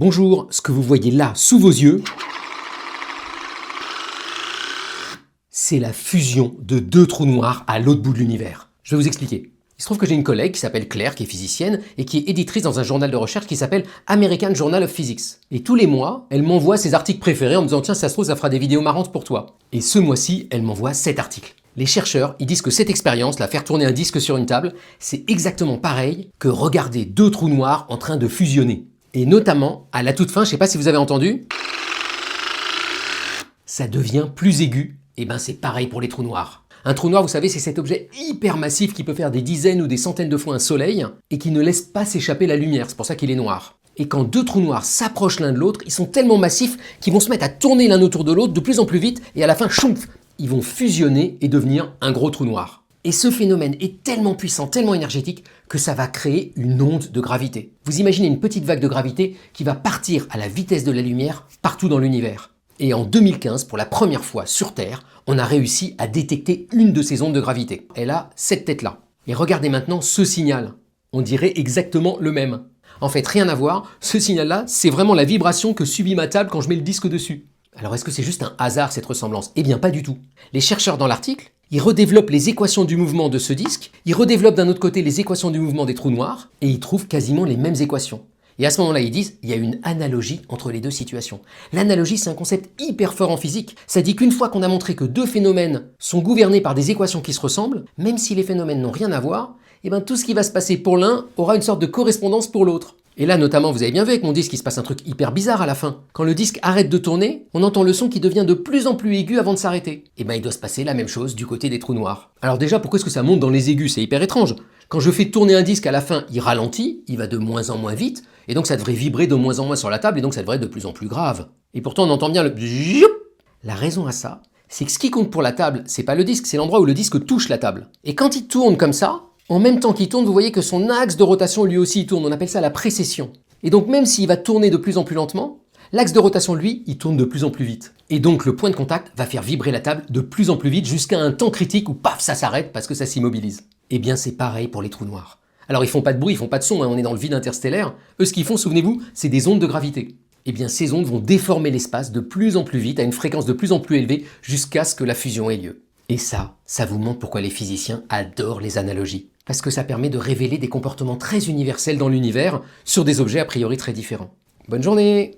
Bonjour, ce que vous voyez là, sous vos yeux, c'est la fusion de deux trous noirs à l'autre bout de l'univers. Je vais vous expliquer. Il se trouve que j'ai une collègue qui s'appelle Claire, qui est physicienne, et qui est éditrice dans un journal de recherche qui s'appelle American Journal of Physics. Et tous les mois, elle m'envoie ses articles préférés en me disant « Tiens, ça se trouve, ça fera des vidéos marrantes pour toi ». Et ce mois-ci, elle m'envoie 7 articles. Les chercheurs, ils disent que cette expérience, la faire tourner un disque sur une table, c'est exactement pareil que regarder deux trous noirs en train de fusionner. Et notamment, à la toute fin, je sais pas si vous avez entendu, ça devient plus aigu. Et ben c'est pareil pour les trous noirs. Un trou noir, vous savez, c'est cet objet hyper massif qui peut faire des dizaines ou des centaines de fois un soleil et qui ne laisse pas s'échapper la lumière, c'est pour ça qu'il est noir. Et quand deux trous noirs s'approchent l'un de l'autre, ils sont tellement massifs qu'ils vont se mettre à tourner l'un autour de l'autre de plus en plus vite et à la fin, chouf, ils vont fusionner et devenir un gros trou noir. Et ce phénomène est tellement puissant, tellement énergétique, que ça va créer une onde de gravité. Vous imaginez une petite vague de gravité qui va partir à la vitesse de la lumière partout dans l'univers. Et en 2015, pour la première fois sur Terre, on a réussi à détecter une de ces ondes de gravité. Elle a cette tête-là. Et regardez maintenant ce signal. On dirait exactement le même. En fait, rien à voir, ce signal-là, c'est vraiment la vibration que subit ma table quand je mets le disque dessus. Alors est-ce que c'est juste un hasard cette ressemblance? Eh bien pas du tout. Les chercheurs dans l'article, ils redéveloppent les équations du mouvement de ce disque, ils redéveloppent d'un autre côté les équations du mouvement des trous noirs, et ils trouvent quasiment les mêmes équations. Et à ce moment-là, ils disent, il y a une analogie entre les deux situations. L'analogie, c'est un concept hyper fort en physique. Ça dit qu'une fois qu'on a montré que deux phénomènes sont gouvernés par des équations qui se ressemblent, même si les phénomènes n'ont rien à voir, eh ben tout ce qui va se passer pour l'un aura une sorte de correspondance pour l'autre. Et là, notamment, vous avez bien vu avec mon disque, il se passe un truc hyper bizarre à la fin. Quand le disque arrête de tourner, on entend le son qui devient de plus en plus aigu avant de s'arrêter. Et ben il doit se passer la même chose du côté des trous noirs. Alors déjà, pourquoi est-ce que ça monte dans les aigus? C'est hyper étrange. Quand je fais tourner un disque à la fin, il ralentit, il va de moins en moins vite, et donc ça devrait vibrer de moins en moins sur la table, et donc ça devrait être de plus en plus grave. Et pourtant on entend bien le bzzz. La raison à ça, c'est que ce qui compte pour la table, c'est pas le disque, c'est l'endroit où le disque touche la table. Et quand il tourne comme ça, en même temps qu'il tourne, vous voyez que son axe de rotation lui aussi il tourne, on appelle ça la précession. Et donc même s'il va tourner de plus en plus lentement, l'axe de rotation lui, il tourne de plus en plus vite. Et donc le point de contact va faire vibrer la table de plus en plus vite jusqu'à un temps critique où paf, ça s'arrête parce que ça s'immobilise. Eh bien c'est pareil pour les trous noirs. Alors ils font pas de bruit, ils font pas de son, hein, on est dans le vide interstellaire. Eux ce qu'ils font, souvenez-vous, c'est des ondes de gravité. Eh bien ces ondes vont déformer l'espace de plus en plus vite, à une fréquence de plus en plus élevée, jusqu'à ce que la fusion ait lieu. Et ça vous montre pourquoi les physiciens adorent les analogies. Parce que ça permet de révéler des comportements très universels dans l'univers sur des objets a priori très différents. Bonne journée!